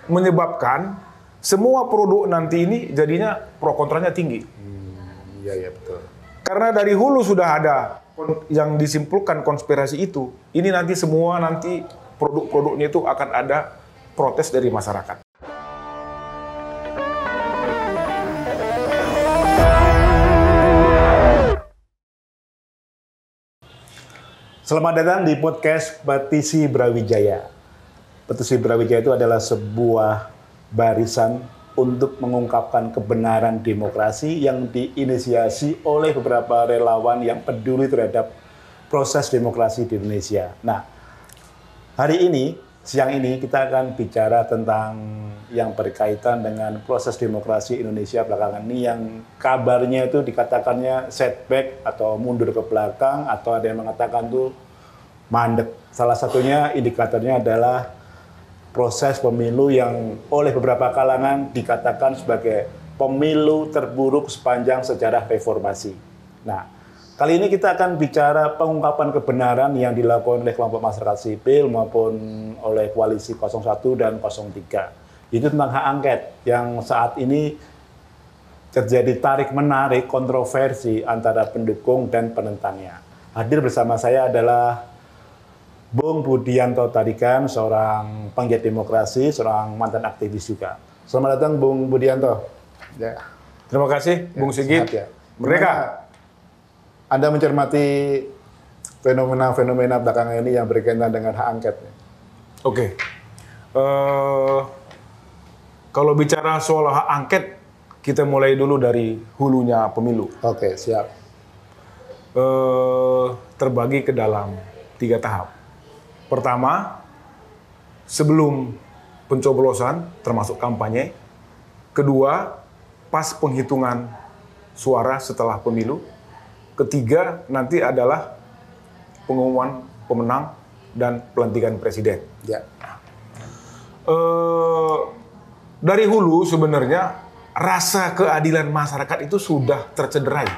menyebabkan semua produk nanti ini jadinya pro kontranya tinggi. Iya, betul. Karena dari hulu sudah ada yang disimpulkan konspirasi itu, ini nanti semua produk-produknya itu akan ada protes dari masyarakat. Selamat datang di podcast Petisi Brawijaya. Petisi Brawijaya itu adalah sebuah barisan untuk mengungkapkan kebenaran demokrasi yang diinisiasi oleh beberapa relawan yang peduli terhadap proses demokrasi di Indonesia. Nah, hari ini, siang ini kita akan bicara tentang yang berkaitan dengan proses demokrasi Indonesia belakangan ini yang kabarnya itu dikatakannya setback atau mundur ke belakang atau ada yang mengatakan tuh mandek. Salah satunya indikatornya adalah proses pemilu yang oleh beberapa kalangan dikatakan sebagai pemilu terburuk sepanjang sejarah reformasi. Nah, kali ini kita akan bicara pengungkapan kebenaran yang dilakukan oleh kelompok masyarakat sipil maupun oleh koalisi 01 dan 03. Itu tentang hak angket yang saat ini terjadi tarik-menarik kontroversi antara pendukung dan penentangnya. Hadir bersama saya adalah Bung Budianto Tarigan, seorang penggiat demokrasi, seorang mantan aktivis juga. Selamat datang Bung Budianto. Ya. Terima kasih Bung Sigit. Ya. Mereka, Anda mencermati fenomena-fenomena belakangan ini yang berkaitan dengan hak angket. Oke. Kalau bicara soal hak angket, kita mulai dulu dari hulunya pemilu. Oke, siap. Terbagi ke dalam 3 tahap. Pertama, sebelum pencoblosan, termasuk kampanye. Kedua, pas penghitungan suara setelah pemilu. Ketiga, nanti adalah pengumuman pemenang dan pelantikan presiden. Ya. Dari hulu sebenarnya rasa keadilan masyarakat itu sudah tercederai.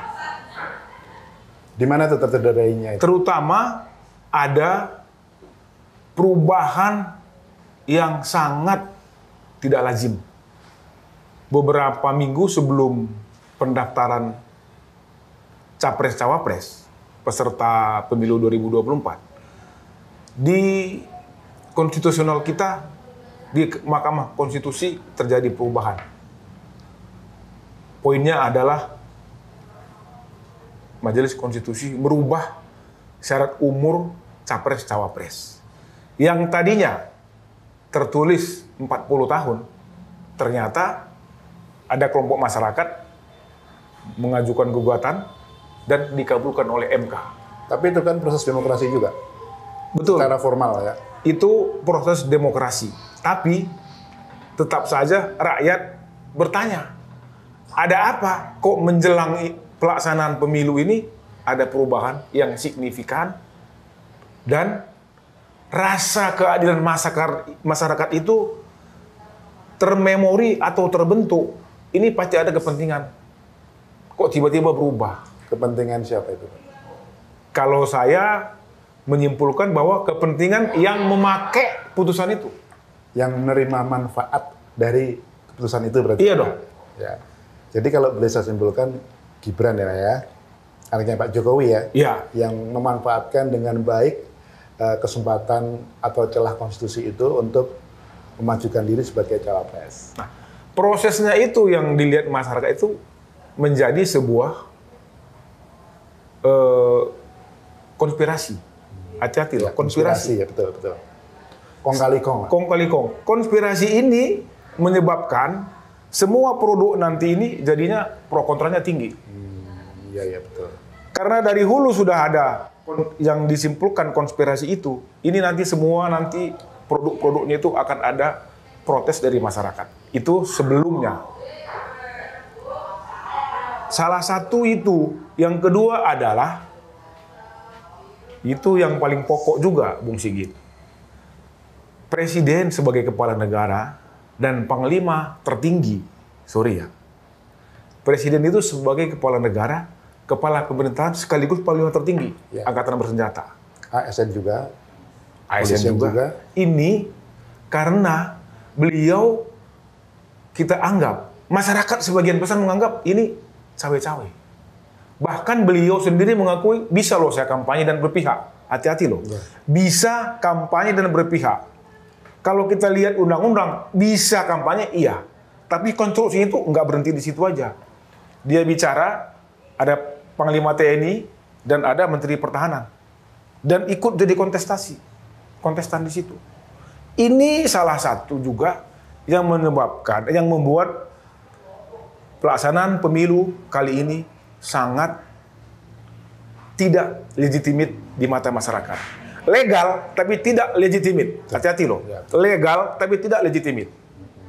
Di mana tuh tercederainya itu? Terutama ada perubahan yang sangat tidak lazim. Beberapa minggu sebelum pendaftaran Capres-Cawapres peserta pemilu 2024, di konstitusional kita, di Mahkamah Konstitusi terjadi perubahan. Poinnya adalah Majelis Konstitusi merubah syarat umur Capres-Cawapres. Yang tadinya tertulis 40 tahun, ternyata ada kelompok masyarakat mengajukan gugatan dan dikabulkan oleh MK. Tapi itu kan proses demokrasi juga. Betul. Secara formal ya. Itu proses demokrasi. Tapi tetap saja rakyat bertanya, ada apa kok menjelang pelaksanaan pemilu ini ada perubahan yang signifikan dan rasa keadilan masyarakat itu termemori atau terbentuk. Ini pasti ada kepentingan. Kok tiba-tiba berubah? Kepentingan siapa itu? Kalau saya menyimpulkan bahwa kepentingan yang memakai putusan itu. Yang menerima manfaat dari keputusan itu berarti? Iya dong. Ya. Jadi kalau boleh saya simpulkan, Gibran ya, anaknya Pak Jokowi ya, Iya. yang memanfaatkan dengan baik kesempatan atau celah konstitusi itu untuk memajukan diri sebagai cawapres. Nah, prosesnya itu yang dilihat masyarakat itu menjadi sebuah konspirasi. Hati-hati loh, konspirasi. Ya, betul. Kong kali kong. Kong kali kong. Konspirasi ini menyebabkan semua produk nanti ini jadinya pro kontranya tinggi. Iya, betul. Karena dari hulu sudah ada yang disimpulkan konspirasi itu, ini nanti semua produk-produknya itu akan ada protes dari masyarakat. Itu sebelumnya. Salah satu itu. Yang kedua adalah, itu yang paling pokok juga, Bung Sigit. Presiden sebagai kepala negara dan panglima tertinggi, Presiden itu sebagai kepala negara, kepala pemerintahan sekaligus panglima tertinggi angkatan bersenjata. ASN juga. ASN juga. Ini karena beliau kita anggap, masyarakat sebagian besar menganggap ini cawe-cawe. Bahkan beliau sendiri mengakui, bisa loh saya kampanye dan berpihak. Hati-hati loh. Bisa kampanye dan berpihak. Kalau kita lihat undang-undang, bisa kampanye, iya. Tapi konstruksinya itu nggak berhenti di situ aja. Dia bicara, ada Panglima TNI, dan ada Menteri Pertahanan. Dan ikut jadi kontestan di situ. Ini salah satu juga yang membuat pelaksanaan pemilu kali ini sangat tidak legitimit di mata masyarakat. Legal, tapi tidak legitimit. Hati-hati loh. Legal, tapi tidak legitimit.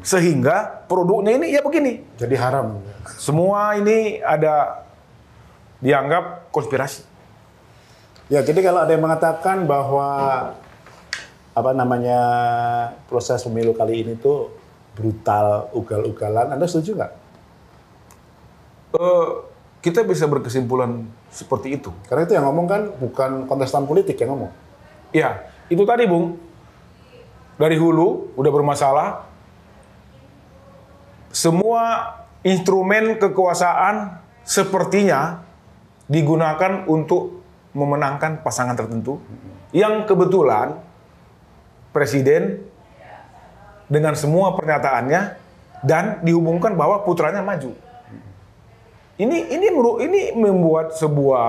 Sehingga produknya ini ya begini. Jadi haram. Semua ini ada dianggap konspirasi. Ya, jadi kalau ada yang mengatakan bahwa proses pemilu kali ini tuh brutal, ugal-ugalan, Anda setuju nggak? Kita bisa berkesimpulan seperti itu. Karena itu yang ngomong kan bukan kontestan politik yang ngomong. Ya, itu tadi Bung. Dari hulu udah bermasalah. Semua instrumen kekuasaan sepertinya digunakan untuk memenangkan pasangan tertentu yang kebetulan presiden dengan semua pernyataannya dan dihubungkan bahwa putranya maju. Ini membuat sebuah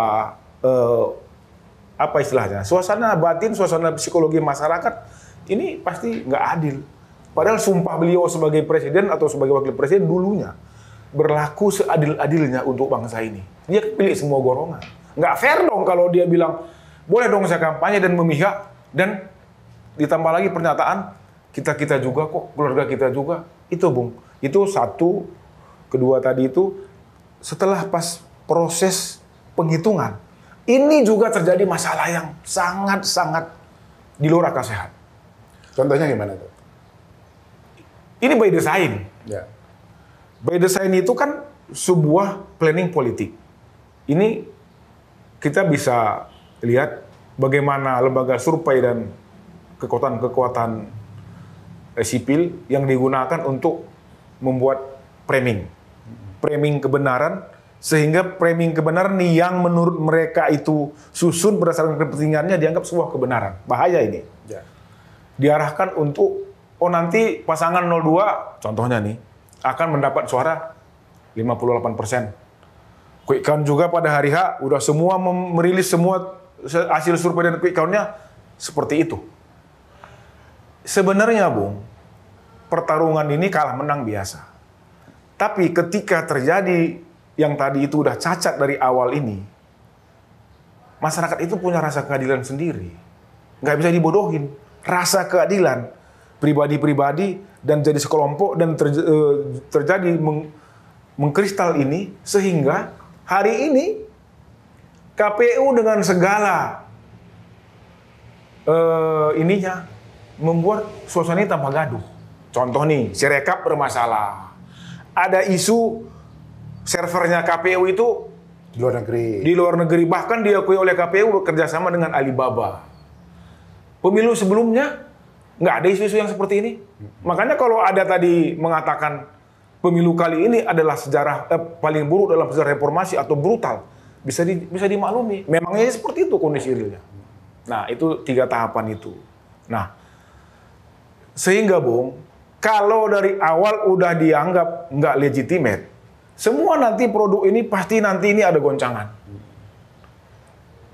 apa istilahnya, suasana batin, suasana psikologi masyarakat ini pasti nggak adil. Padahal sumpah beliau sebagai presiden atau sebagai wakil presiden dulunya berlaku seadil-adilnya untuk bangsa ini. Dia pilih semua golongan. Nggak fair dong kalau dia bilang boleh dong saya kampanye dan memihak, dan ditambah lagi pernyataan kita juga kok, keluarga kita juga. Itu Bung, itu satu. Kedua tadi itu setelah pas proses penghitungan, ini juga terjadi masalah yang sangat-sangat di luar akal sehat. Contohnya gimana tuh? Ini by design. Ya. By design itu kan sebuah planning politik. Ini kita bisa lihat bagaimana lembaga survei dan kekuatan-kekuatan sipil yang digunakan untuk membuat framing kebenaran, sehingga framing kebenaran yang menurut mereka itu susun berdasarkan kepentingannya dianggap sebuah kebenaran. Bahaya ini. Ya. Diarahkan untuk nanti pasangan 02 contohnya nih akan mendapat suara 58%. Quick count juga pada hari H udah semua merilis semua hasil survei dan quick count-nya seperti itu. Sebenarnya Bung, pertarungan ini kalah menang biasa. Tapi ketika terjadi yang tadi itu udah cacat dari awal ini, masyarakat itu punya rasa keadilan sendiri. Nggak bisa dibodohin. Rasa keadilan pribadi-pribadi dan jadi sekelompok dan terjadi mengkristal ini, sehingga hari ini KPU dengan segala ininya membuat suasana ini tambah gaduh. Contoh nih, Sirekap bermasalah. Ada isu servernya KPU itu Di luar negeri. di luar negeri, bahkan diakui oleh KPU bekerjasama dengan Alibaba. Pemilu sebelumnya nggak ada isu-isu yang seperti ini. Makanya kalau ada tadi mengatakan pemilu kali ini adalah sejarah paling buruk dalam sejarah reformasi atau brutal, bisa dimaklumi. Memangnya seperti itu kondisi realnya. Nah, itu 3 tahapan itu. Nah, sehingga Bung, kalau dari awal udah dianggap nggak legitimate, semua nanti produk ini pasti nanti ini ada goncangan.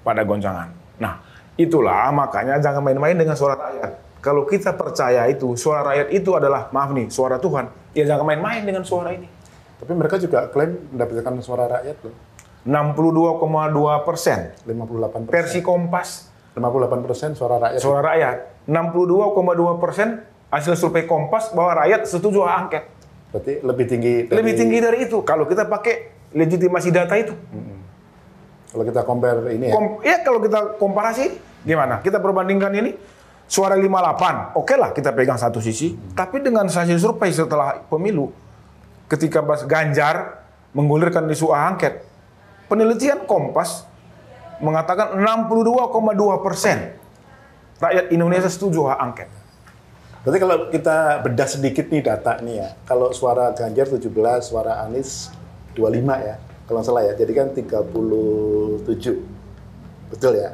Pada goncangan. Nah, itulah makanya jangan main-main dengan suara rakyat. Kalau kita percaya itu, suara rakyat itu adalah, maaf nih, suara Tuhan, ya jangan main-main dengan suara ini. Tapi mereka juga klaim mendapatkan suara rakyat loh. 62,2%. 58%. Versi Kompas. 58% suara rakyat. Suara rakyat. 62,2% hasil survei Kompas bahwa rakyat setuju hak angket. Berarti lebih tinggi dari... Lebih tinggi dari itu kalau kita pakai legitimasi data itu. Kalau kita compare ini ya. Kalau kita komparasi gimana? Kita perbandingkan ini suara 58. Oke lah kita pegang satu sisi, tapi dengan hasil survei setelah pemilu ketika Mas Ganjar menggulirkan isu hak angket, penelitian Kompas mengatakan 62,2% rakyat Indonesia setuju hak angket. Berarti kalau kita bedah sedikit nih data nih ya, kalau suara Ganjar 17, suara Anies 25 ya, kalau nggak salah ya, jadi kan 37, betul ya?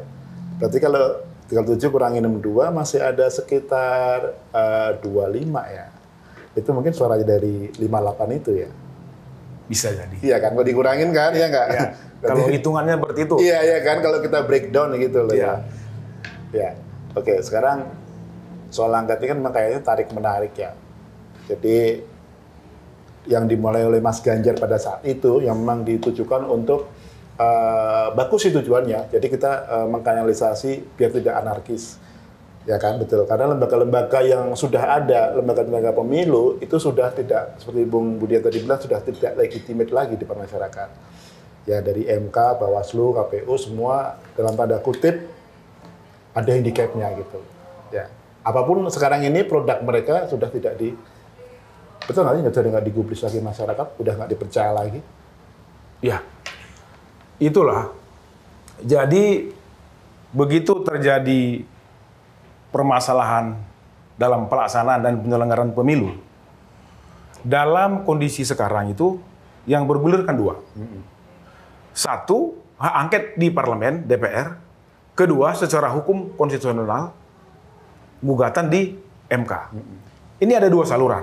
Berarti kalau 37 kurangi 62 masih ada sekitar 25 ya. Itu mungkin suaranya dari 58 itu ya. Bisa jadi. Iya kan, kalau dikurangin kan, ya nggak? Ya. Kalau hitungannya seperti itu. Iya, iya kan, kalau kita breakdown gitu loh Iya. ya. Oke, sekarang soal angket ini kan memang kayaknya tarik-menarik ya. Jadi yang dimulai oleh Mas Ganjar pada saat itu, yang memang ditujukan untuk bagus sih tujuannya. Jadi kita mengkanalisasi biar tidak anarkis. Ya kan, betul. Karena lembaga-lembaga yang sudah ada, lembaga-lembaga pemilu, itu sudah tidak, seperti Bung Budian tadi bilang, sudah tidak legitimate lagi di masyarakat. Ya, dari MK, Bawaslu, KPU, semua dalam tanda kutip ada handicapnya gitu. Ya, apapun sekarang ini produk mereka sudah tidak betul nggak digubris lagi masyarakat, udah nggak dipercaya lagi. Ya, itulah. Jadi begitu terjadi permasalahan dalam pelaksanaan dan penyelenggaraan pemilu, dalam kondisi sekarang itu yang bergulir kan dua. Satu, hak angket di parlemen, DPR. Kedua, secara hukum konstitusional, gugatan di MK. Ini ada dua saluran.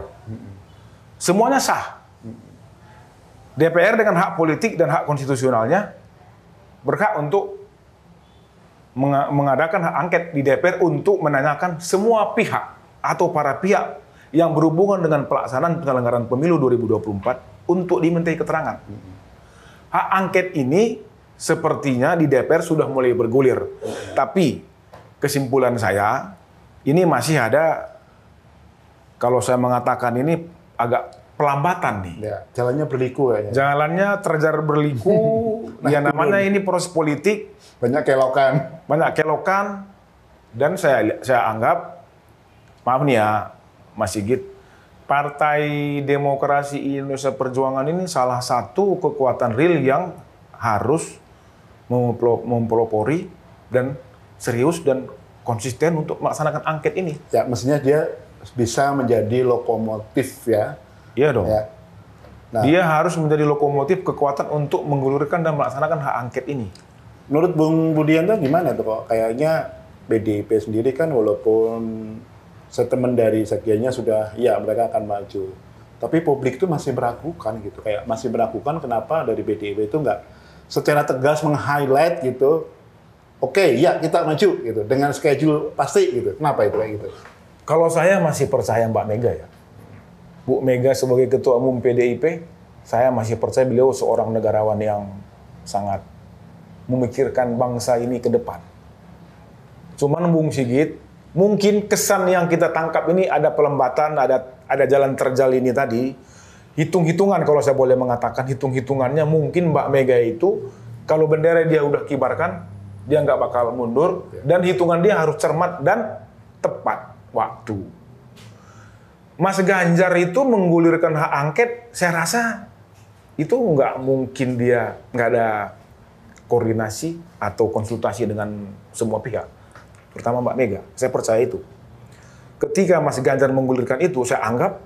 Semuanya sah. DPR dengan hak politik dan hak konstitusionalnya berhak untuk mengadakan hak angket di DPR untuk menanyakan semua pihak atau para pihak yang berhubungan dengan pelaksanaan penyelenggaraan pemilu 2024 untuk dimintai keterangan. Hak angket ini sepertinya di DPR sudah mulai bergulir. Tapi kesimpulan saya, ini masih ada, kalau saya mengatakan ini agak pelambatan nih. Ya, jalannya berliku kayaknya. Jalannya terjar berliku, ya namanya ini proses politik. Banyak kelokan. Dan saya anggap, maaf nih ya, Mas Sigit, Partai Demokrasi Indonesia Perjuangan ini salah satu kekuatan real yang harus mempelopori dan serius dan konsisten untuk melaksanakan angket ini. Ya, mestinya dia bisa menjadi lokomotif ya. Iya dong. Ya. Nah, dia harus menjadi lokomotif kekuatan untuk menggulirkan dan melaksanakan hak angket ini. Menurut Bung Budianto gimana tuh kok? Kayaknya PDIP sendiri kan walaupun statement dari sekjennya sudah, ya mereka akan maju. Tapi publik itu masih meragukan gitu. Kayak masih meragukan kenapa dari PDIP itu nggak secara tegas meng-highlight gitu. Oke, ya kita maju gitu. Dengan schedule pasti gitu. Kenapa itu kayak gitu? Kalau saya masih percaya Mbak Mega ya. Bu Mega sebagai Ketua Umum PDIP, saya masih percaya beliau seorang negarawan yang sangat memikirkan bangsa ini ke depan. Cuman Bung Sigit, mungkin kesan yang kita tangkap ini ada pelembatan, ada jalan terjal ini tadi. Hitung-hitungan kalau saya boleh mengatakan, hitung-hitungannya mungkin Mbak Mega itu kalau bendera dia udah kibarkan, dia nggak bakal mundur, dan hitungan dia harus cermat dan tepat waktu. Mas Ganjar itu menggulirkan hak angket, saya rasa itu nggak mungkin dia nggak ada koordinasi atau konsultasi dengan semua pihak, terutama Mbak Mega. Saya percaya itu. Ketika Mas Ganjar menggulirkan itu, saya anggap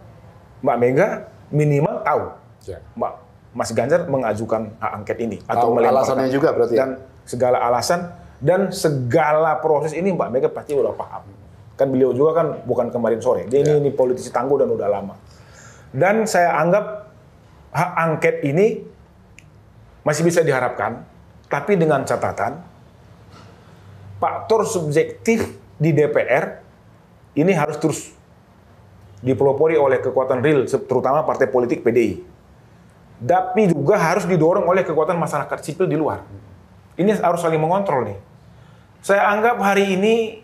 Mbak Mega minimal tahu Mas Ganjar mengajukan hak angket ini atau alasannya juga berarti. Dan segala alasan dan segala proses ini Mbak Mega pasti udah paham. Kan beliau juga kan bukan kemarin sore. Dia ini politisi tangguh dan udah lama. Dan saya anggap hak angket ini masih bisa diharapkan, tapi dengan catatan faktor subjektif di DPR ini harus terus dipelopori oleh kekuatan real, terutama partai politik PDI. Tapi juga harus didorong oleh kekuatan masyarakat sipil di luar. Ini harus saling mengontrol nih. Saya anggap hari ini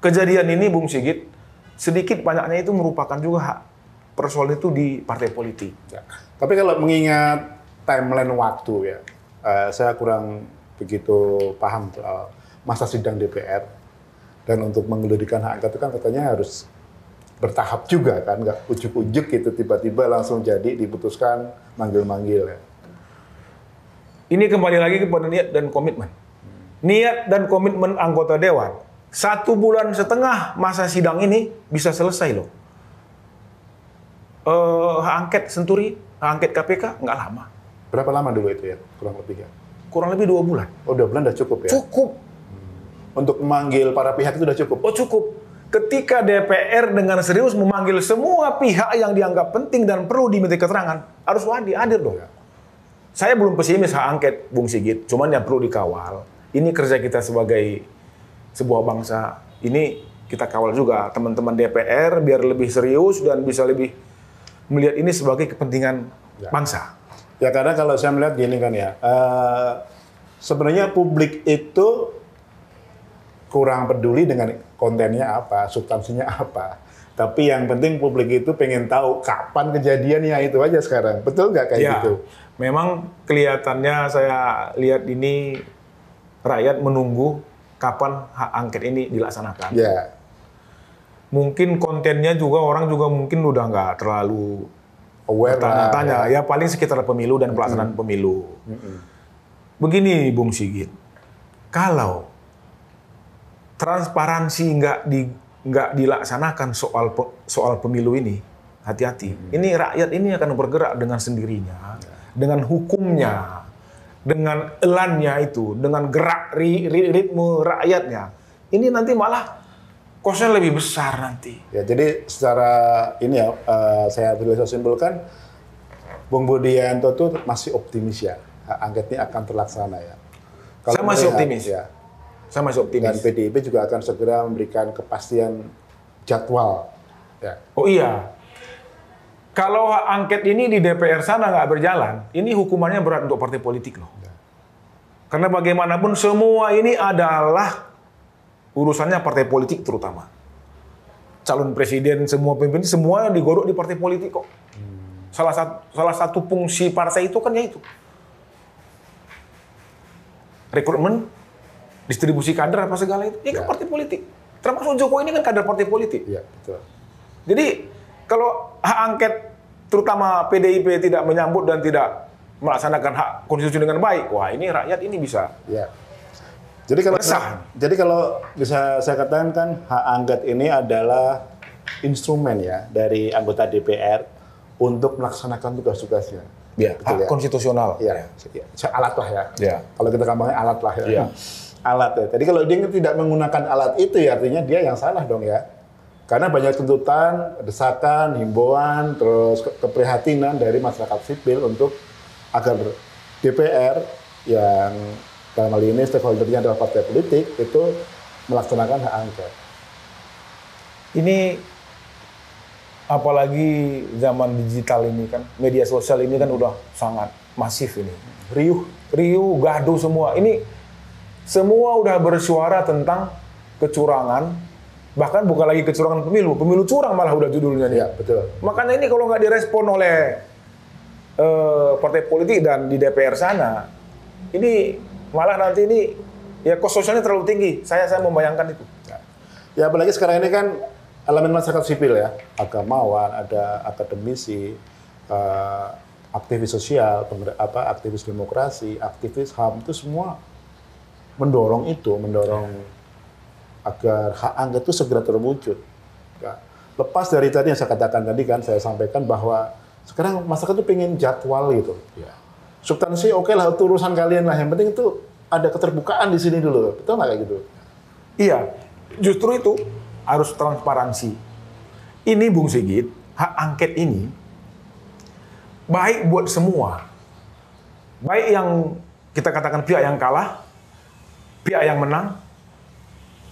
kejadian ini, Bung Sigit, sedikit banyaknya itu merupakan juga hak persoalan itu di partai politik. Ya. Tapi kalau mengingat timeline waktu ya, saya kurang begitu paham soal masa sidang DPR. Dan untuk menggulirkan hak angket itu kan katanya harus bertahap juga kan, nggak ujuk-ujuk gitu tiba-tiba langsung jadi diputuskan manggil-manggil ya. Ini kembali lagi kepada niat dan komitmen. Niat dan komitmen anggota Dewan 1,5 bulan masa sidang ini bisa selesai loh. Hak angket Senturi, hak angket KPK nggak lama. Berapa lama dulu itu ya, kurang lebih ya? Kurang lebih 2 bulan. Oh, 2 bulan udah cukup ya? Cukup. Untuk memanggil para pihak itu udah cukup? Oh cukup. Ketika DPR dengan serius memanggil semua pihak yang dianggap penting dan perlu diminta keterangan, harus hadir dong. Ya. Saya belum pesimis hak angket, Bung Sigit. Cuman yang perlu dikawal. Ini kerja kita sebagai sebuah bangsa. Ini kita kawal juga teman-teman DPR biar lebih serius dan bisa lebih melihat ini sebagai kepentingan bangsa. Ya karena kalau saya melihat gini kan ya, sebenarnya publik itu kurang peduli dengan kontennya apa, substansinya apa. Tapi yang penting publik itu pengen tahu kapan kejadiannya, itu aja sekarang. Betul nggak kayak gitu? Memang kelihatannya saya lihat ini rakyat menunggu kapan hak angket ini dilaksanakan. Ya. Mungkin kontennya juga orang juga mungkin udah nggak terlalu aware tanya. Ya paling sekitar pemilu dan pelaksanaan pemilu. Begini Bung Sigit, kalau transparansi nggak dilaksanakan soal pemilu ini, hati-hati. Ini rakyat ini akan bergerak dengan sendirinya, dengan hukumnya, dengan elannya itu, dengan gerak ritme rakyatnya. Ini nanti malah kosnya lebih besar nanti. Ya, jadi secara ini ya, saya bisa simpulkan, Bung Budianto tuh masih optimis ya, hak angket ini akan terlaksana ya. Saya masih optimis. Ya. Saya masih optimis. Dan PDIP juga akan segera memberikan kepastian jadwal. Ya. Oh iya, kalau hak angket ini di DPR sana nggak berjalan, ini hukumannya berat untuk partai politik loh. Ya. Karena bagaimanapun semua ini adalah urusannya partai politik terutama. Calon presiden, semua pemimpin, semua digodok di partai politik kok. Salah satu fungsi partai itu kan ya itu. Rekrutmen, distribusi kader apa segala itu, kan partai politik. Termasuk Jokowi ini kan kader partai politik. Iya, betul. Jadi kalau hak angket terutama PDIP tidak menyambut dan tidak melaksanakan hak konstitusi dengan baik, wah ini rakyat ini bisa. Ya. Jadi kalau bisa saya katakan kan hak angket ini adalah instrumen ya dari anggota DPR untuk melaksanakan tugas-tugasnya. Ya, hak konstitusional. Ya, alat lah ya. Ya. Kalau kita gampangnya alat lah ya. Ya. Alat ya. Jadi kalau dia tidak menggunakan alat itu ya artinya dia yang salah dong ya. Karena banyak tuntutan, desakan, himbauan, terus keprihatinan dari masyarakat sipil untuk agar DPR yang dalam hal ini stakeholder-nya adalah partai politik itu melaksanakan hak angket. Ini apalagi zaman digital ini kan, media sosial ini kan udah sangat masif ini. Riuh, gaduh semua. Ini semua udah bersuara tentang kecurangan, bahkan bukan lagi kecurangan pemilu curang malah udah judulnya nih. Ya, betul. Makanya ini kalau nggak direspon oleh partai politik dan di DPR sana, ini malah nanti ini ya kos sosialnya terlalu tinggi. Saya membayangkan itu. Ya apalagi sekarang ini kan elemen masyarakat sipil ya, agamawan, ada akademisi, aktivis sosial, aktivis demokrasi, aktivis HAM itu semua mendorong agar hak angket itu segera terwujud. Ya. Lepas dari tadi yang saya katakan tadi kan, saya sampaikan bahwa sekarang masyarakat itu pengen jadwal gitu. Ya. Substansi oke lah, itu urusan kalian lah. Yang penting itu ada keterbukaan di sini dulu. Betul nggak kayak gitu? Iya, justru itu harus transparansi. Ini Bung Sigit, hak angket ini baik buat semua. Baik yang kita katakan pihak yang kalah, pihak yang menang,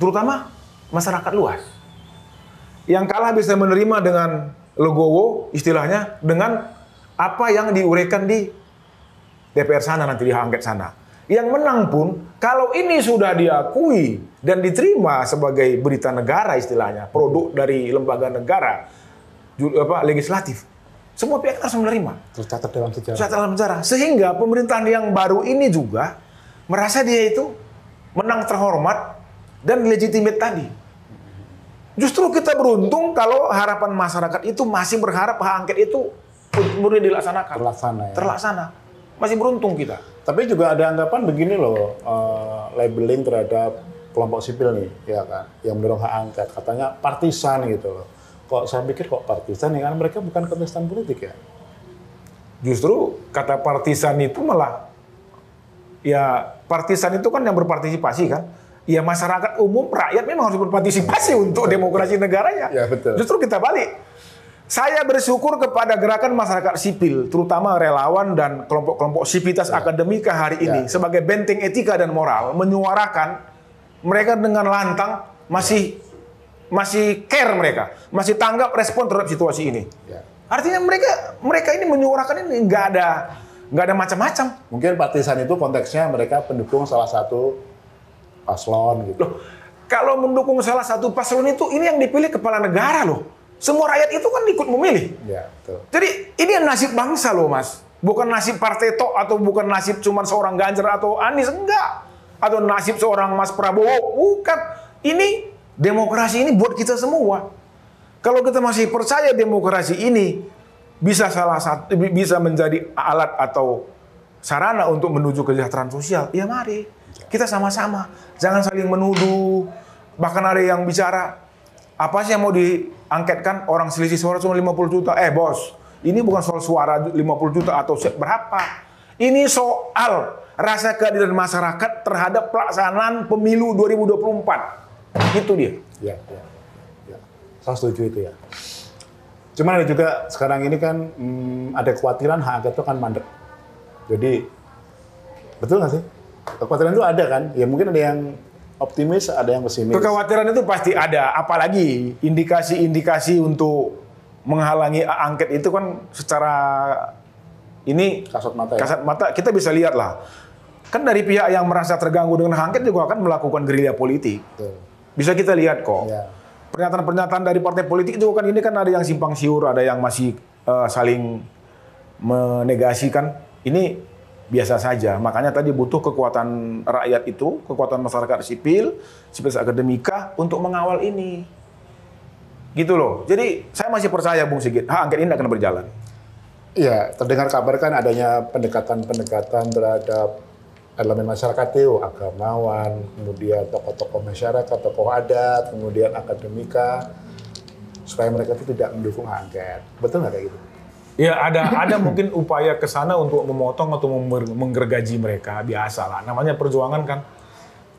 terutama masyarakat luas. Yang kalah bisa menerima dengan legowo, istilahnya, dengan apa yang diuraikan di DPR sana, nanti di hak angket sana. Yang menang pun, kalau ini sudah diakui dan diterima sebagai berita negara istilahnya, produk dari lembaga negara, legislatif, semua pihak harus menerima. Tercatat dalam sejarah. Tercatat dalam sejarah. Sehingga pemerintahan yang baru ini juga merasa dia itu menang terhormat dan legitimate tadi. Justru kita beruntung kalau harapan masyarakat itu masih berharap hak angket itu murni dilaksanakan. Terlaksana. Masih beruntung kita. Tapi juga ada anggapan begini loh, labeling terhadap kelompok sipil nih, ya kan, yang mendorong hak angket, katanya partisan gitu loh. Kok saya pikir kok partisan ya, karena mereka bukan kontestan politik ya. Justru kata partisan itu malah, ya partisan itu kan yang berpartisipasi kan. Ya masyarakat umum, rakyat memang harus berpartisipasi untuk demokrasi negaranya. Ya, betul. Justru kita balik. Saya bersyukur kepada gerakan masyarakat sipil, terutama relawan dan kelompok-kelompok sivitas akademika hari ini sebagai benteng etika dan moral, menyuarakan mereka dengan lantang masih care mereka, masih tanggap respon terhadap situasi ini. Ya. Artinya mereka ini menyuarakan ini nggak ada macam-macam. Mungkin partisan itu konteksnya mereka pendukung salah satu paslon gitu. Loh, kalau mendukung salah satu paslon itu, ini yang dipilih kepala negara loh. Semua rakyat itu kan ikut memilih. Ya, betul. Jadi ini nasib bangsa loh Mas. Bukan nasib partai tok atau bukan nasib cuma seorang Ganjar atau Anies, enggak. Atau nasib seorang Mas Prabowo, bukan. Ini demokrasi ini buat kita semua. Kalau kita masih percaya demokrasi ini bisa menjadi alat atau sarana untuk menuju kesejahteraan sosial, ya mari kita sama-sama. Jangan saling menuduh. Bahkan ada yang bicara, apa sih yang mau diangketkan, orang selisih suara cuma 50 juta. Bos, ini bukan soal suara 50 juta atau berapa. Ini soal rasa keadilan masyarakat terhadap pelaksanaan pemilu 2024. Itu dia. Ya. Saya setuju itu ya. Cuman ada juga sekarang ini kan ada kekhawatiran hak angket itu kan mandek. Jadi, betul nggak sih? Kekhawatiran itu ada kan? Ya mungkin ada yang optimis, ada yang pesimis. Kekhawatiran itu pasti ada, apalagi indikasi-indikasi untuk menghalangi angket itu kan secara ini kasat mata kita bisa lihat lah. Kan dari pihak yang merasa terganggu dengan angket juga akan melakukan gerilya politik. Betul. Bisa kita lihat kok. Ya. Pernyataan-pernyataan dari partai politik juga kan ini kan ada yang simpang siur, ada yang masih saling menegasikan. Ini biasa saja. Makanya tadi butuh kekuatan rakyat itu, kekuatan masyarakat sipil, sivitas akademika untuk mengawal ini. Gitu loh. Jadi saya masih percaya Bung Sigit, hak angket ini akan berjalan. Iya, terdengar kabar kan adanya pendekatan-pendekatan terhadap elemen masyarakat itu, agamawan, kemudian tokoh-tokoh masyarakat, tokoh adat, kemudian akademika, supaya mereka itu tidak mendukung hak angket. Betul nggak kayak gitu? Ya ada mungkin upaya ke sana untuk memotong atau menggergaji mereka, biasa lah. Namanya perjuangan kan.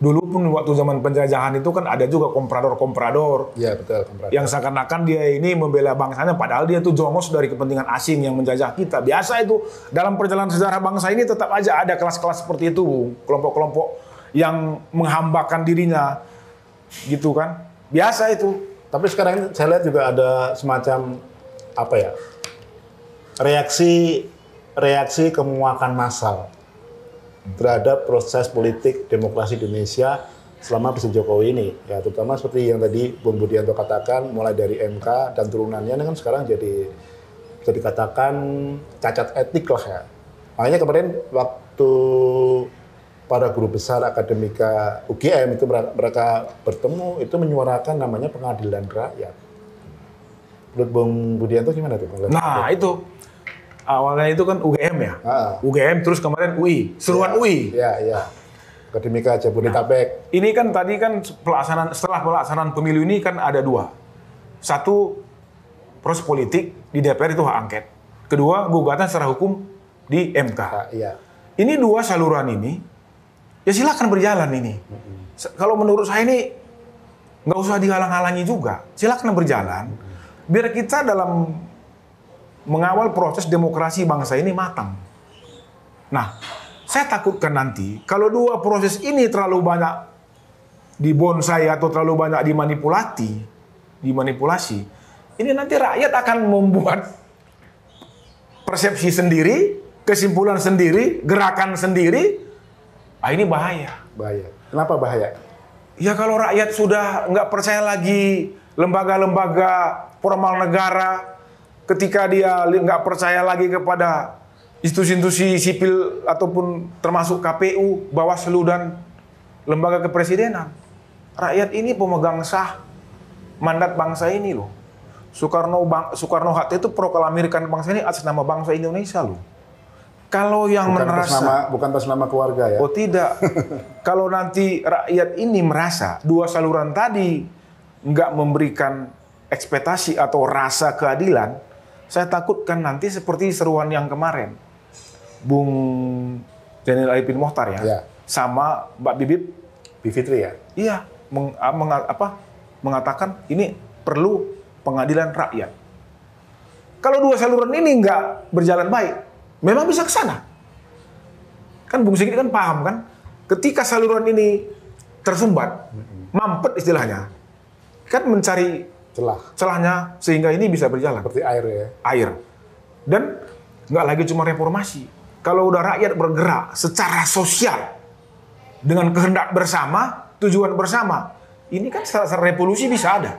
Dulu pun waktu zaman penjajahan itu kan ada juga komprador-komprador. Iya betul, komprador. Yang seakan-akan dia ini membela bangsanya, padahal dia tuh jongos dari kepentingan asing yang menjajah kita. Biasa itu dalam perjalanan sejarah bangsa ini tetap aja ada kelas-kelas seperti itu, kelompok-kelompok yang menghambakan dirinya, gitu kan. Biasa itu. Tapi sekarang ini saya lihat juga ada semacam apa ya? Reaksi kemuakan massal terhadap proses politik demokrasi di Indonesia selama Presiden Jokowi ini, ya terutama seperti yang tadi Bung Budianto katakan, mulai dari MK dan turunannya kan sekarang jadi bisa dikatakan cacat etik lah ya. Makanya kemarin waktu para guru besar akademika UGM itu mereka bertemu itu menyuarakan namanya pengadilan rakyat. Menurut Bung Budianto gimana tuh? Nah itu. Awalnya itu kan UGM ya, UGM terus kemarin UI, seruan UI. Iya. Akademika Jabodetabek. Nah, ini kan tadi kan setelah pelaksanaan pemilu ini kan ada dua. Satu, proses politik di DPR itu hak angket. Kedua, gugatan secara hukum di MK. Iya. Ini dua saluran ini, ya silakan berjalan ini. Kalau menurut saya ini nggak usah dihalang-halangi juga, silakan berjalan. Biar kita dalam mengawal proses demokrasi bangsa ini matang. Nah, saya takutkan nanti kalau dua proses ini terlalu banyak dibonsai atau terlalu banyak dimanipulasi, ini nanti rakyat akan membuat persepsi sendiri, kesimpulan sendiri, gerakan sendiri. Ini bahaya. Bahaya. Kenapa bahaya? Ya kalau rakyat sudah nggak percaya lagi lembaga-lembaga formal negara, ketika dia nggak percaya lagi kepada institusi-institusi sipil ataupun termasuk KPU, Bawaslu dan lembaga kepresidenan. Rakyat ini pemegang sah mandat bangsa ini loh. Soekarno Hatta itu proklamirkan bangsa ini atas nama bangsa Indonesia loh. Kalau yang merasa bukan atas nama keluarga ya. Oh tidak. Kalau nanti rakyat ini merasa dua saluran tadi nggak memberikan ekspektasi atau rasa keadilan, saya takutkan nanti seperti seruan yang kemarin, Bung Zainal Arifin Mohtar ya, sama Mbak Bivitri ya. Iya, mengatakan ini perlu pengadilan rakyat. Kalau dua saluran ini nggak berjalan baik, memang bisa ke sana. Kan Bung Sigit kan paham kan, ketika saluran ini tersumbat, mampet istilahnya, kan mencari celahnya sehingga ini bisa berjalan. Seperti air ya. Air. Dan nggak lagi cuma reformasi. Kalau udah rakyat bergerak secara sosial dengan kehendak bersama, tujuan bersama, ini kan secara revolusi bisa ada.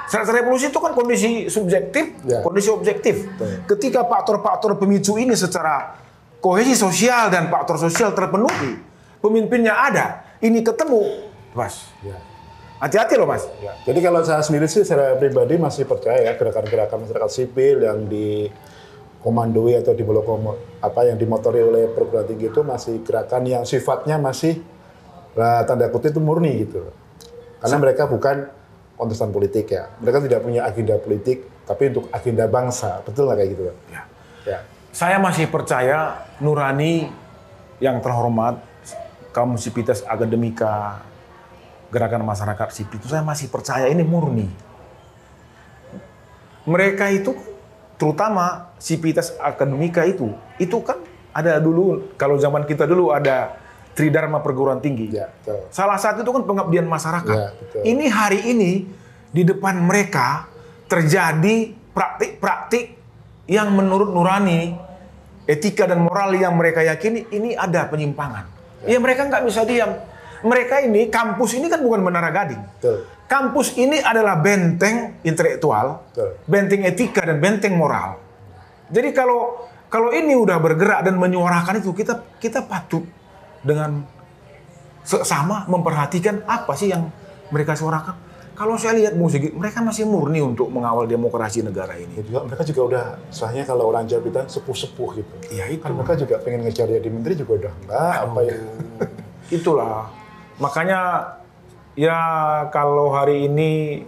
Secara revolusi itu kan kondisi subjektif, kondisi objektif. Ketika faktor-faktor pemicu ini secara kohesi sosial dan faktor sosial terpenuhi, pemimpinnya ada, ini ketemu, Mas. Hati-hati loh, Mas. Jadi kalau saya sendiri sih secara pribadi masih percaya ya gerakan-gerakan masyarakat sipil yang dikomandoi atau yang dimotori oleh perguruan tinggi itu masih gerakan yang sifatnya masih tanda kutip itu murni gitu. Karena mereka bukan kontestan politik ya. Mereka tidak punya agenda politik, tapi untuk agenda bangsa. Betul nggak kayak gitu? Ya. Saya masih percaya nurani yang terhormat, kaum Sivitas Akademika, gerakan masyarakat sipil itu saya masih percaya ini murni. Mereka itu, terutama Sivitas Akademika itu kan ada dulu, kalau zaman kita dulu ada Tridharma perguruan tinggi. Salah satu itu kan pengabdian masyarakat. Ini hari ini di depan mereka terjadi praktik-praktik yang menurut nurani, etika dan moral yang mereka yakini ini ada penyimpangan. Ya mereka nggak bisa diam. Mereka ini, kampus ini kan bukan Menara Gading. Kampus ini adalah benteng intelektual, benteng etika dan benteng moral. Jadi kalau ini udah bergerak dan menyuarakan itu, kita patut dengan seksama memperhatikan apa sih yang mereka suarakan. Kalau saya lihat Bung Sigit, mereka masih murni untuk mengawal demokrasi negara ini. Ya, mereka juga udah, soalnya kalau orang Jawa bilang sepuh-sepuh gitu. Iya itu. Kan mereka juga pengen ngejar jadi menteri juga udah enggak apa ya. Itulah. Makanya ya kalau hari ini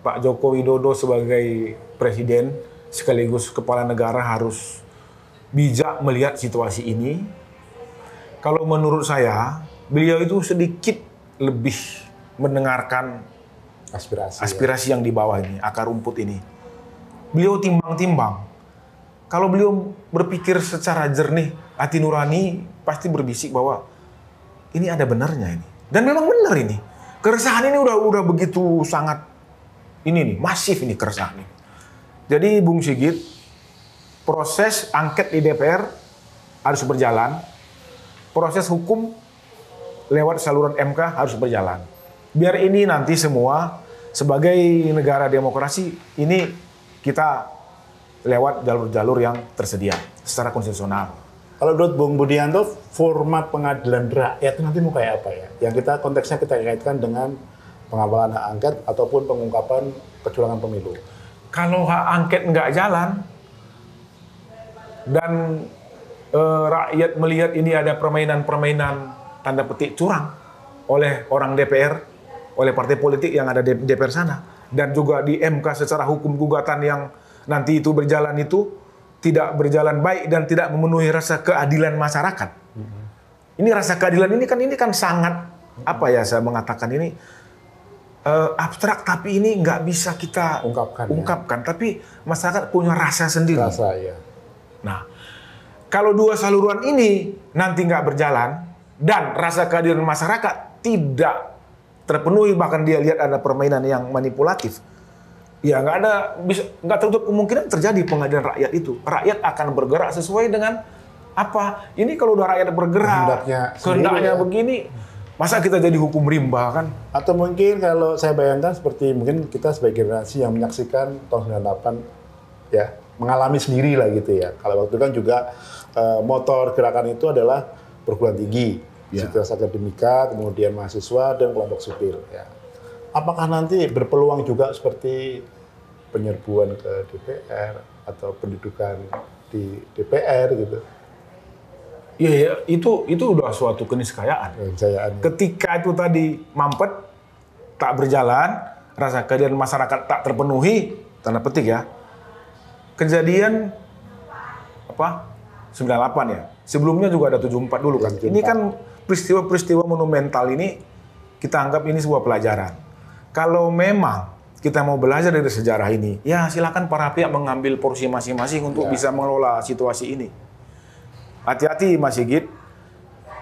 Pak Joko Widodo sebagai presiden sekaligus kepala negara harus bijak melihat situasi ini. Kalau menurut saya, beliau itu sedikit lebih mendengarkan aspirasi yang di bawah ini, akar rumput ini. Beliau timbang-timbang. Kalau beliau berpikir secara jernih, hati nurani pasti berbisik bahwa ini ada benarnya ini. Dan memang benar ini. Keresahan ini udah begitu sangat ini nih, masif ini keresahan ini. Jadi Bung Sigit, proses angket di DPR harus berjalan. Proses hukum lewat saluran MK harus berjalan. Biar ini nanti semua sebagai negara demokrasi ini kita lewat jalur-jalur yang tersedia secara konstitusional. Kalau menurut Bung Budianto, format pengadilan rakyat itu nanti mau kayak apa ya? Yang konteksnya kita kaitkan dengan pengawalan hak angket ataupun pengungkapan kecurangan pemilu. Kalau hak angket nggak jalan dan rakyat melihat ini ada permainan-permainan tanda petik curang oleh orang DPR, oleh partai politik yang ada di DPR sana, dan juga di MK secara hukum gugatan yang nanti itu berjalan itu tidak berjalan baik dan tidak memenuhi rasa keadilan masyarakat. Ini rasa keadilan ini kan sangat apa ya saya mengatakan ini abstrak, tapi ini nggak bisa kita ungkapkan. Tapi masyarakat punya rasa sendiri. Rasa ya. Nah, kalau dua saluran ini nanti nggak berjalan dan rasa keadilan masyarakat tidak terpenuhi, bahkan dia lihat ada permainan yang manipulatif, ya nggak tertutup kemungkinan terjadi pengadilan rakyat itu. Rakyat akan bergerak sesuai dengan apa? Ini kalau udah rakyat bergerak, kehendaknya begini, masa kita jadi hukum rimba kan? Atau mungkin kalau saya bayangkan seperti mungkin kita sebagai generasi yang menyaksikan tahun 98 ya, mengalami sendiri lah gitu ya. Kalau waktu kan juga motor gerakan itu adalah perguruan tinggi, Sivitas Akademika, kemudian mahasiswa dan kelompok sipil. Ya. Apakah nanti berpeluang juga seperti penyerbuan ke DPR atau pendudukan di DPR gitu. Iya, ya, itu udah suatu keniscayaan. Ketika itu tadi mampet, tak berjalan, rasa keadilan masyarakat tak terpenuhi, tanda petik ya. Kejadian apa? 98 ya. Sebelumnya juga ada 74 dulu kan. 74. Ini kan peristiwa-peristiwa monumental ini kita anggap ini sebuah pelajaran. Kalau memang kita mau belajar dari sejarah ini, ya silakan para pihak mengambil porsi masing-masing untuk bisa mengelola situasi ini. Hati-hati Mas Sigit,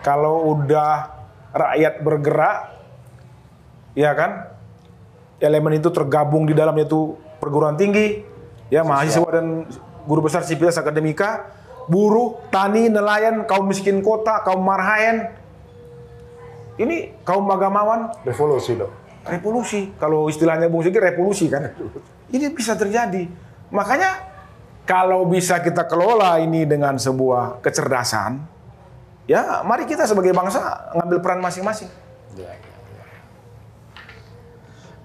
kalau udah rakyat bergerak, ya kan, elemen itu tergabung di dalamnya itu perguruan tinggi, ya mahasiswa dan guru besar sivitas akademika, buruh, tani, nelayan, kaum miskin kota, kaum marhaen, ini kaum agamawan, revolusi dong. Revolusi, kalau istilahnya Bung Sigit revolusi kan, ini bisa terjadi. Makanya kalau bisa kita kelola ini dengan sebuah kecerdasan, ya mari kita sebagai bangsa ngambil peran masing-masing.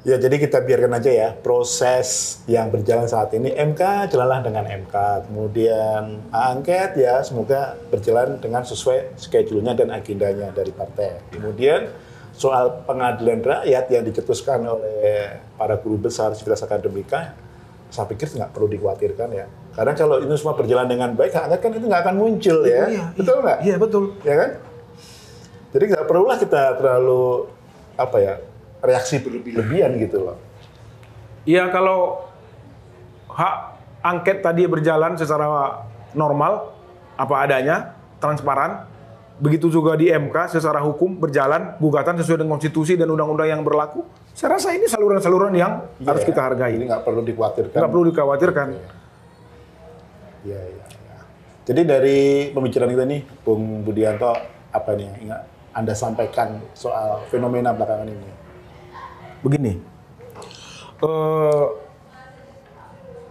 Ya, jadi kita biarkan aja ya proses yang berjalan saat ini. MK jalanlah dengan MK, kemudian angket ya semoga berjalan dengan sesuai schedule-nya dan agendanya dari partai. Kemudian soal pengadilan rakyat yang dicetuskan oleh para guru besar sivitas akademika, saya pikir nggak perlu dikhawatirkan ya. Karena kalau ini semua berjalan dengan baik, hak angket kan itu nggak akan muncul ya. Iya, betul nggak? Iya, betul. Ya kan? Jadi nggak perlulah kita terlalu apa ya, reaksi berlebih-lebihan gitu loh. Iya, kalau hak angket tadi berjalan secara normal, apa adanya, transparan, begitu juga di MK secara hukum berjalan, gugatan sesuai dengan konstitusi dan undang-undang yang berlaku, saya rasa ini saluran-saluran yang harus kita hargai. Ini nggak perlu dikhawatirkan. Nggak perlu dikhawatirkan. Iya. Jadi dari pembicaraan kita nih, Bung Budianto, apa nih yang ingin Anda sampaikan soal fenomena belakangan ini? Begini,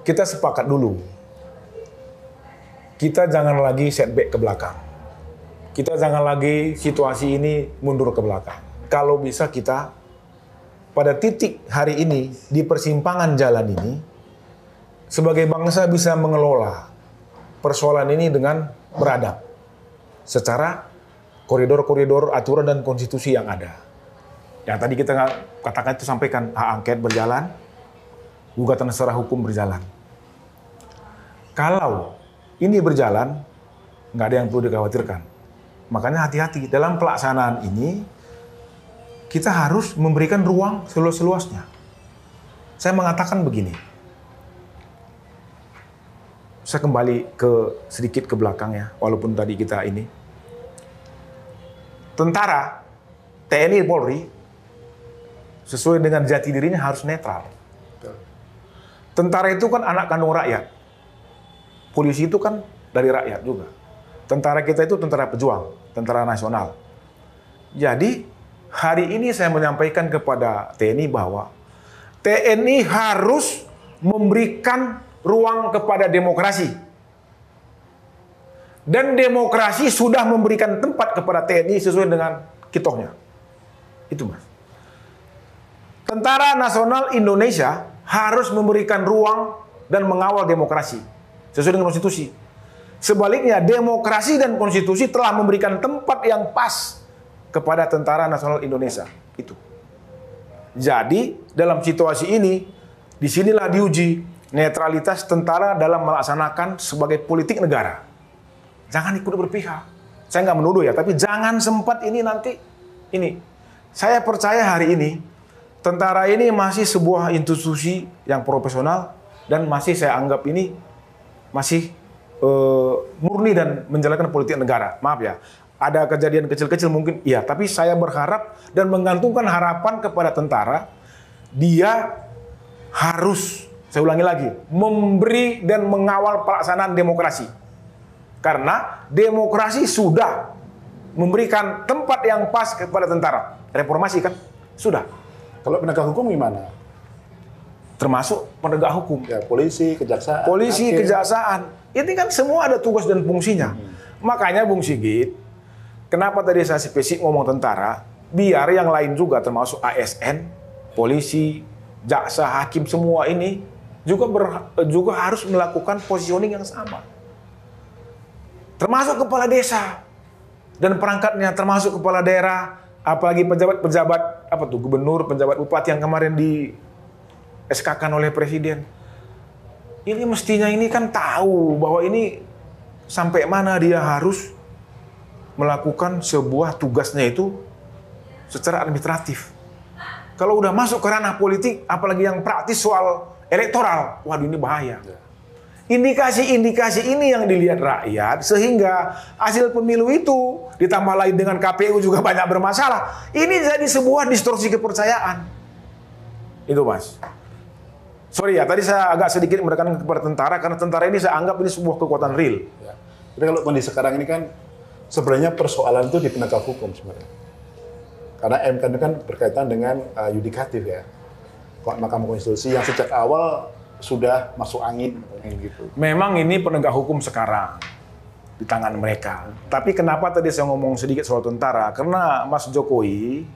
kita sepakat dulu, kita jangan lagi setback ke belakang. Kita jangan lagi situasi ini mundur ke belakang. Kalau bisa kita pada titik hari ini, di persimpangan jalan ini, sebagai bangsa bisa mengelola persoalan ini dengan beradab, secara koridor-koridor aturan dan konstitusi yang ada. Yang tadi kita katakan itu sampaikan, hak angket berjalan, gugatan secara hukum berjalan. Kalau ini berjalan, nggak ada yang perlu dikhawatirkan. Makanya hati-hati dalam pelaksanaan ini, kita harus memberikan ruang seluas-luasnya. Saya mengatakan begini, saya kembali sedikit ke belakang ya, walaupun tadi kita ini. Tentara, TNI, Polri, sesuai dengan jati dirinya harus netral. Tentara itu kan anak kandung rakyat. Polisi itu kan dari rakyat juga. Tentara kita itu tentara pejuang, tentara nasional. Jadi, hari ini saya menyampaikan kepada TNI bahwa TNI harus memberikan ruang kepada demokrasi. Dan demokrasi sudah memberikan tempat kepada TNI sesuai dengan kitohnya. Itu, Mas. Tentara Nasional Indonesia harus memberikan ruang dan mengawal demokrasi sesuai dengan konstitusi. Sebaliknya, demokrasi dan konstitusi telah memberikan tempat yang pas kepada Tentara Nasional Indonesia. Itu. Jadi, dalam situasi ini, disinilah diuji netralitas tentara dalam melaksanakan sebagai politik negara. Jangan ikut berpihak. Saya nggak menuduh ya, tapi jangan sempat ini nanti. Ini, saya percaya hari ini, tentara ini masih sebuah institusi yang profesional dan masih saya anggap ini masih murni dan menjalankan politik negara. Maaf ya, ada kejadian kecil-kecil mungkin, iya. Tapi saya berharap dan menggantungkan harapan kepada tentara, dia harus, saya ulangi lagi, memberi dan mengawal pelaksanaan demokrasi. Karena demokrasi sudah memberikan tempat yang pas kepada tentara. Reformasi kan? Sudah. Kalau penegak hukum gimana? Termasuk penegak hukum. Ya, polisi, kejaksaan. Polisi, kejaksaan. Ini kan semua ada tugas dan fungsinya. Makanya Bung Sigit, kenapa tadi saya spesifik ngomong tentara, biar yang lain juga termasuk ASN, polisi, jaksa, hakim, semua ini juga harus melakukan positioning yang sama. termasuk kepala desa dan perangkatnya, termasuk kepala daerah, apalagi pejabat-pejabat gubernur, pejabat bupati yang kemarin di SK-kan oleh presiden. Ini mestinya ini kan tahu bahwa ini sampai mana dia harus melakukan sebuah tugasnya itu secara administratif. Kalau udah masuk ke ranah politik, apalagi yang praktis soal elektoral, waduh ini bahaya. Indikasi-indikasi ini yang dilihat rakyat, sehingga hasil pemilu itu ditambah lagi dengan KPU juga banyak bermasalah. Ini jadi sebuah distorsi kepercayaan. Itu Mas. Sorry ya, tadi saya agak sedikit menekankan kepada tentara, karena tentara ini saya anggap ini sebuah kekuatan real. Ya. Jadi kalau kondisi sekarang ini kan sebenarnya persoalan itu di penegak hukum sebenarnya. Karena MK itu kan berkaitan dengan yudikatif ya. Mahkamah Konstitusi yang sejak awal sudah masuk angin gitu. Memang ini penegak hukum sekarang di tangan mereka. Tapi kenapa tadi saya ngomong sedikit soal tentara? Karena Mas Jokowi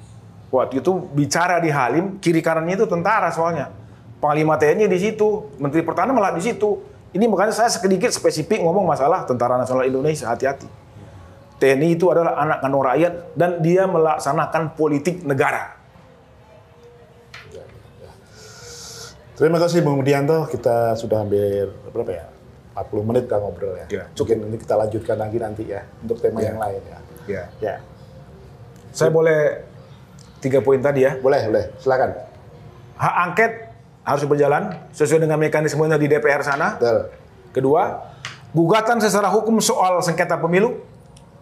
waktu itu bicara di Halim, kiri kanannya itu tentara soalnya. Panglima TNI di situ, Menteri Pertahanan malah di situ. Ini makanya saya sedikit spesifik ngomong masalah Tentara Nasional Indonesia, hati-hati. TNI itu adalah anak kandung rakyat dan dia melaksanakan politik negara. Terima kasih Bung Budianto, kita sudah hampir berapa ya? 40 menit kita ngobrol ya. Mungkin ini kita lanjutkan lagi nanti ya untuk tema yang lain ya. Ya. Saya boleh 3 poin tadi ya? Boleh, silakan. Hak angket harus berjalan sesuai dengan mekanismenya di DPR sana. Betul. Kedua, gugatan secara hukum soal sengketa pemilu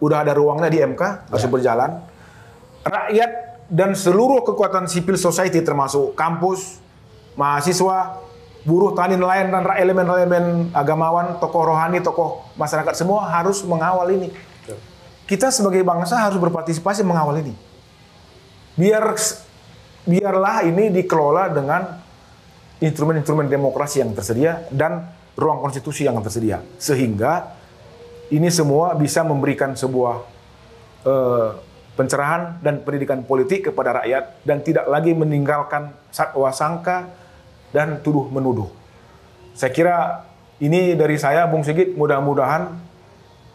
udah ada ruangnya di MK, harus berjalan. Rakyat dan seluruh kekuatan sipil society termasuk kampus, mahasiswa, buruh, tani, nelayan, dan elemen-elemen agamawan, tokoh rohani, tokoh masyarakat semua harus mengawal ini. Kita sebagai bangsa harus berpartisipasi mengawal ini. Biarlah ini dikelola dengan instrumen-instrumen demokrasi yang tersedia dan ruang konstitusi yang tersedia. Sehingga ini semua bisa memberikan sebuah pencerahan dan pendidikan politik kepada rakyat dan tidak lagi meninggalkan sakwa sangka dan tuduh-menuduh. Saya kira ini dari saya, Bung Sigit, mudah-mudahan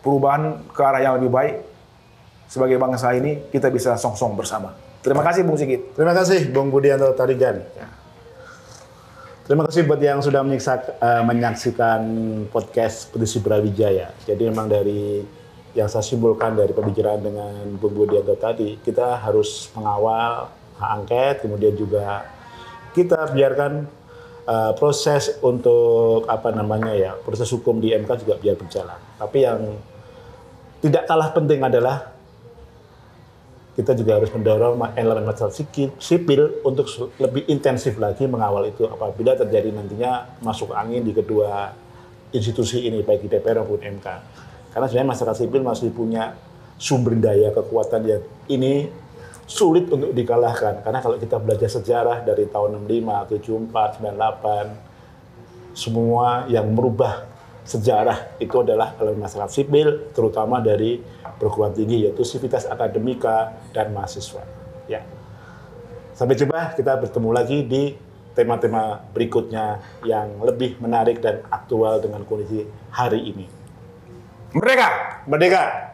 perubahan ke arah yang lebih baik sebagai bangsa ini kita bisa song-song bersama. Terima kasih Bung Sigit. Terima kasih Bung Budianto Tarigan. Terima kasih buat yang sudah menyaksikan podcast Petisi Brawijaya. Jadi memang dari yang saya simpulkan dari pembicaraan dengan Bung Budianto tadi, kita harus mengawal hak angket, kemudian juga kita biarkan proses untuk proses hukum di MK juga biar berjalan. Tapi yang tidak kalah penting adalah kita juga harus mendorong elemen masyarakat sipil untuk lebih intensif lagi mengawal itu apabila terjadi nantinya masuk angin di kedua institusi ini, baik di DPR maupun MK. Karena sebenarnya masyarakat sipil masih punya sumber daya kekuatan yang ini sulit untuk dikalahkan. Karena kalau kita belajar sejarah dari tahun 65, 74, 98, semua yang merubah sejarah itu adalah elemen masyarakat sipil, terutama dari perguruan tinggi, yaitu sivitas akademika dan mahasiswa. Ya. Sampai jumpa, kita bertemu lagi di tema-tema berikutnya yang lebih menarik dan aktual dengan kondisi hari ini. Merdeka! Merdeka!